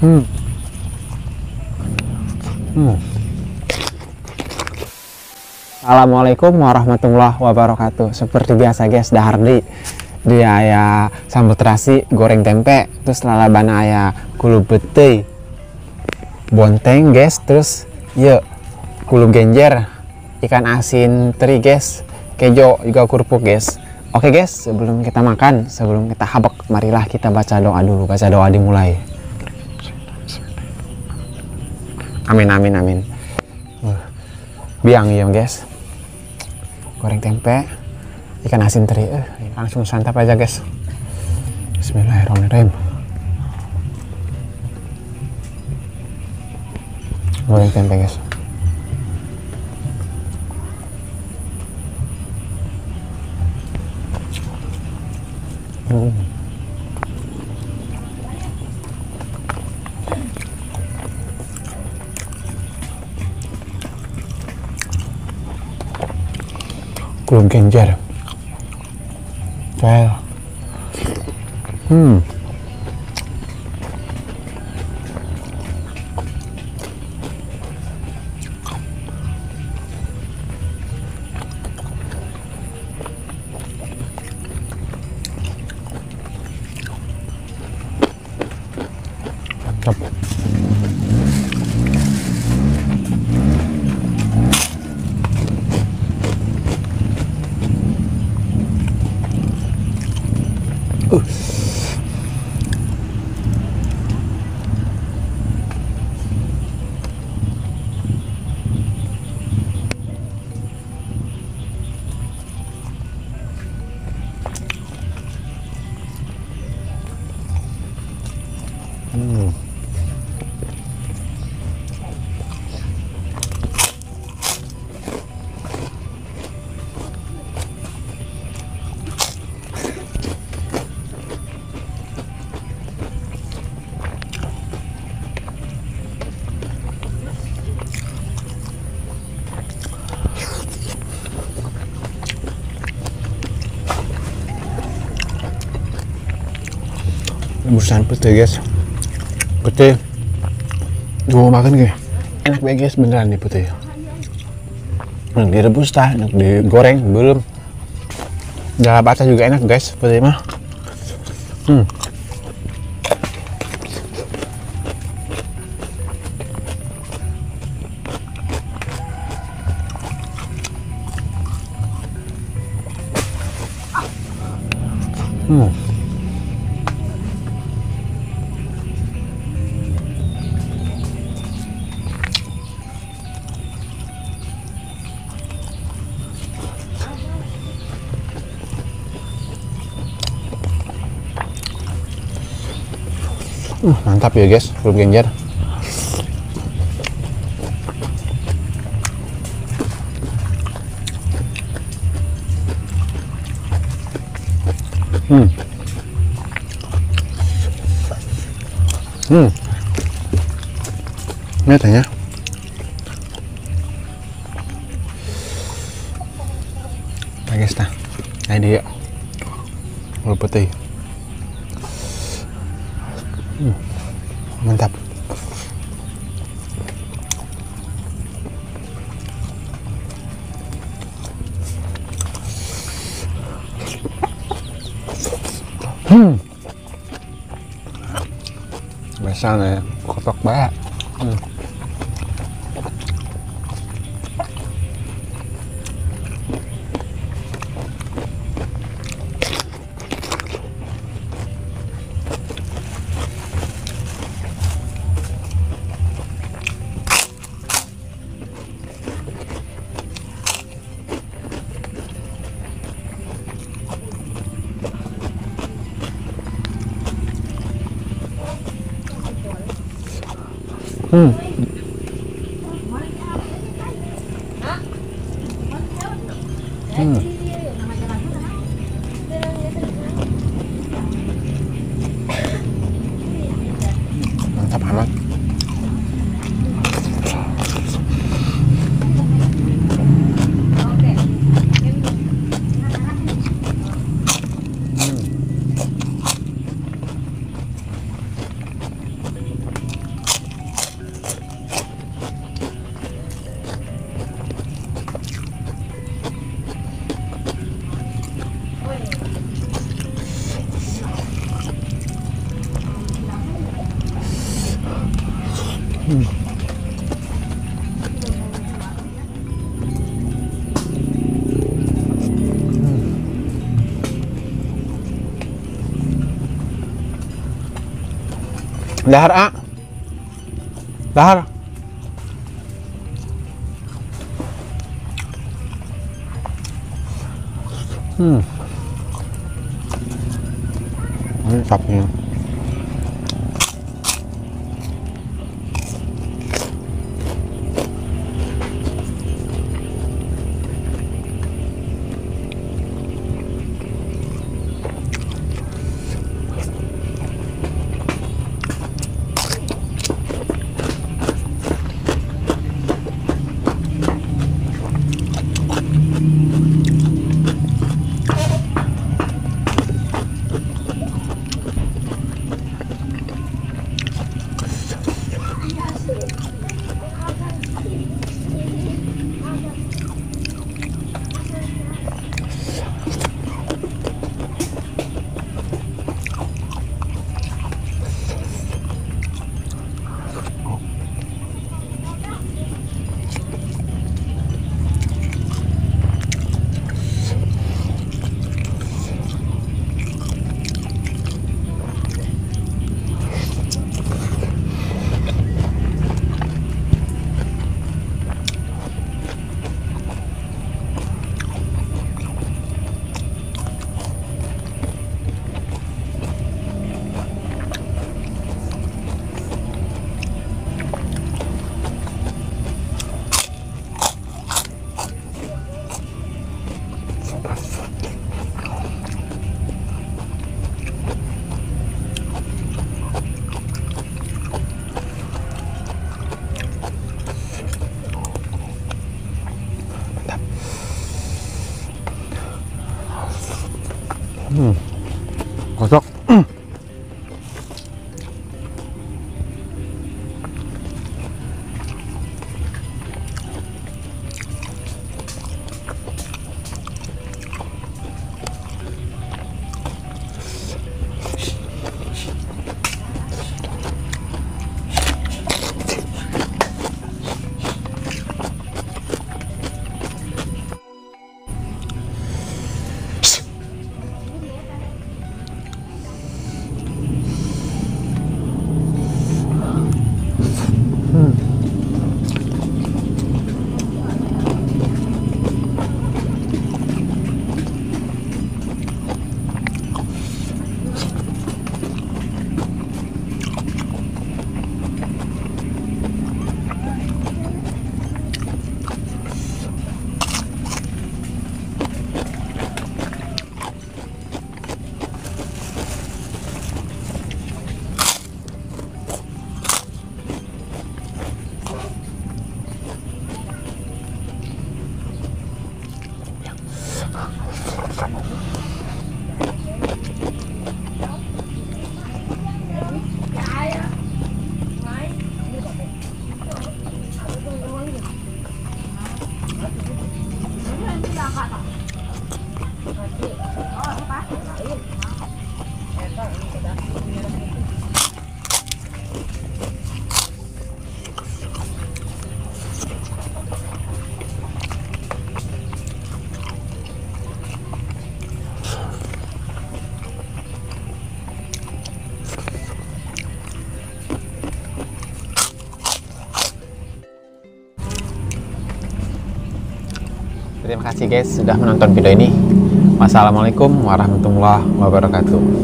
Hmm. Hmm. Assalamualaikum warahmatullahi wabarakatuh. Seperti biasa guys, dahar dia aya sambal terasi, goreng tempe, terus lalabana aya kulu betei, bonteng guys, terus ya kulu genjer, ikan asin teri guys, kejo juga kerupuk guys. Oke guys, sebelum kita makan, sebelum kita habek, marilah kita baca doa dulu. Baca doa dimulai. Amin amin amin. Biang ya guys, goreng tempe, ikan asin teri, langsung santap aja guys. Bismillahirrahmanirrahim. Goreng tempe guys. Belum genjer. Well. Mantap. Rebusan putih guys, putih gue makan kayak enak banget guys, beneran nih putih. Enak direbus tah, enak digoreng belum, dalam baca juga enak guys putih mah. Mantap ya guys, belum genjer. Ini tanya. Nah guys, nah ini dia bulu putih. Mantap. Biasanya kotok banget. Mantap amat. Dahar A. Dahar. Mantapnya. Kocok. Terima kasih guys sudah menonton video ini. Wassalamualaikum warahmatullahi wabarakatuh.